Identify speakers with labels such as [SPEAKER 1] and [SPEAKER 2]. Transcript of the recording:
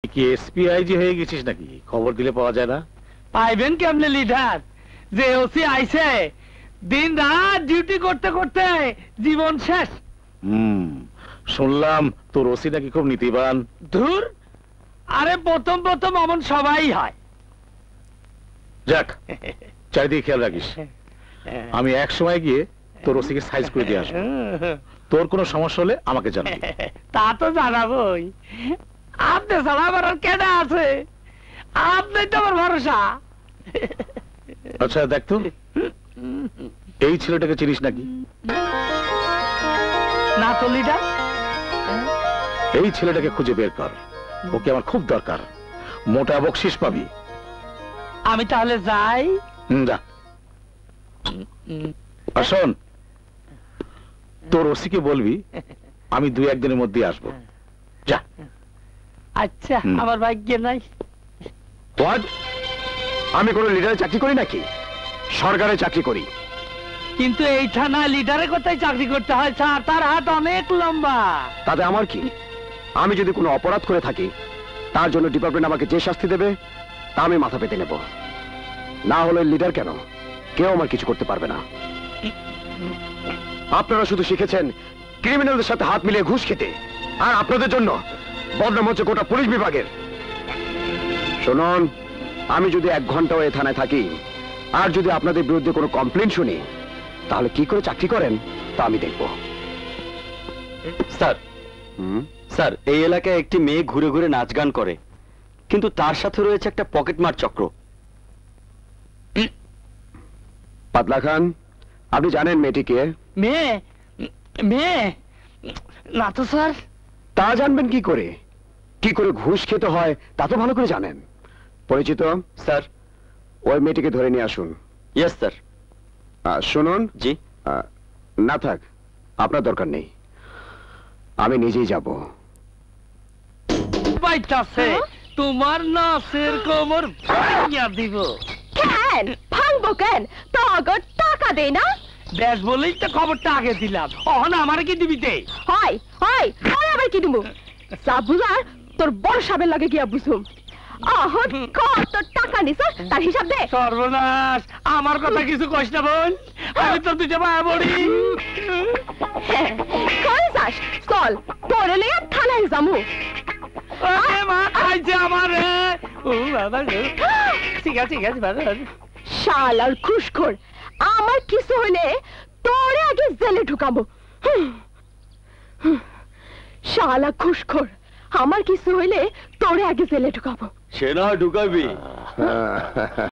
[SPEAKER 1] কি এসপিআইজি হয়ে গেছিস নাকি? খবর দিলে পাওয়া যায় না?
[SPEAKER 2] পাইবেন কেমনে লিডার? যে ওসি আইছে দিন রাত ডিউটি করতে করতে জীবন শেষ।
[SPEAKER 1] শুনলাম তোর ওসি নাকি খুব নীতিবান।
[SPEAKER 2] ধুর, আরে প্রথম প্রথম অমন সবাই হয়।
[SPEAKER 1] যাক, চারিদিকে খেয়াল রাখিস। আমি এক সময় গিয়ে তোর ওসিকে সাইজ করে দিয়ে আসবো। তোর কোনো সমস্যা হলে আমাকে জানাবি।
[SPEAKER 2] তা তো জানাবই। আপনি ছাড়া আমার আর কেডা আছে? আপনি তো আমার ভরসা।
[SPEAKER 1] আচ্ছা দেখ তো, এই ছেলেটাকে চিনিস নাকি?
[SPEAKER 2] না তো লিডার।
[SPEAKER 1] এই ছেলেটাকে খুঁজে বের কর, ওকে আমার খুব দরকার। মোটা বকশিস পাবি।
[SPEAKER 2] আমি তাহলে যাই?
[SPEAKER 1] যা। আর শোন, তোর ওসিকে বলবি আমি 2-1 দিনের মধ্যে আসবো। যা।
[SPEAKER 2] আচ্ছা, আমার ভাগ্যে নাই।
[SPEAKER 3] হোয়াট? আমি কোনো লিডারের চাকরি করি নাকি? সরকারের চাকরি করি।
[SPEAKER 2] কিন্তু এই থানায় লিডারের কোথায় চাকরি করতে হয় স্যার? তার হাত অনেক লম্বা।
[SPEAKER 3] তাতে আমার কি? আমি যদি কোনো অপরাধ করে থাকি, তার জন্য ডিপার্টমেন্ট আমাকে যে শাস্তি দেবে তা আমি মাথা পেতে নেব। না হলে লিডার কেন, কেউ আমার কিছু করতে পারবে না। আপনারা শুধু শিখেছেন ক্রিমিনালদের সাথে হাত মিলিয়ে ঘুষ খেতে, আর আপনাদের জন্য বদনাম হচ্ছে গোটা পুলিশ বিভাগের। শুনুন, আমি যদি 1 ঘন্টাও এই থানায় থাকি আর যদি আপনাদের বিরুদ্ধে কোনো কমপ্লেন শুনি, তাহলে কি করে চাকরি করেন তা আমি দেখব।
[SPEAKER 4] স্যার, স্যার, এই এলাকায় একটি মেয়ে ঘুরে ঘুরে নাচ গান করে, কিন্তু তার সাথে রয়েছে একটা পকেটমার চক্র।
[SPEAKER 3] পাতলা খান, আপনি জানেন মেয়েটিকে?
[SPEAKER 2] মেয়ে? মেয়ে না তো স্যার।
[SPEAKER 3] তা জানবেন কি করে? কি করে ঘুষ খেতে হয় তা তো ভালো করে জানেন। পরিচিত?
[SPEAKER 4] স্যার,
[SPEAKER 3] ওই মেয়েটিকে ধরে নিয়ে আসুন।
[SPEAKER 4] Yes sir.
[SPEAKER 3] শুনুন,
[SPEAKER 4] জি।
[SPEAKER 3] না থাক, আপনার দরকার নেই, আমি নিজেই যাব।
[SPEAKER 2] পাইতাছে তোমার নাচের কোমর ভাঙিয়া দিব।
[SPEAKER 5] কেন ভাঙবো? কেন তো আগর টাকা দেই না?
[SPEAKER 2] বেশ বলেই তো খবরটা আগে দিলাম। অহন আমার কি দিবি দে?
[SPEAKER 5] হয় হয় হয়, আবার কি দিমু? যা বুঝার তোর বড় সাবের লাগে গিয়া বুঝুম। আহত কত টাকা নিছ তার হিসাব দে।
[SPEAKER 2] সর্বনাশ, আমার কথা কিছু কইস না বোন। আমি তো দুটো মায়া বড়ি।
[SPEAKER 5] কই যাস? চল তোরে লইয়া থানায় যামু।
[SPEAKER 2] আরে মা খাইছে আমারে। ও বাবা গো। ঠিক আছে ঠিক আছে বাবা।
[SPEAKER 5] শালার খুশখোর, আমার কিছু হইলে তোরে আগে জেলে ঢুকাবো। শালা খুশখোর, আমার কিছু হইলে তোরে আগে জেলে ঢুকাবো।
[SPEAKER 4] সে না ঢুকাবি।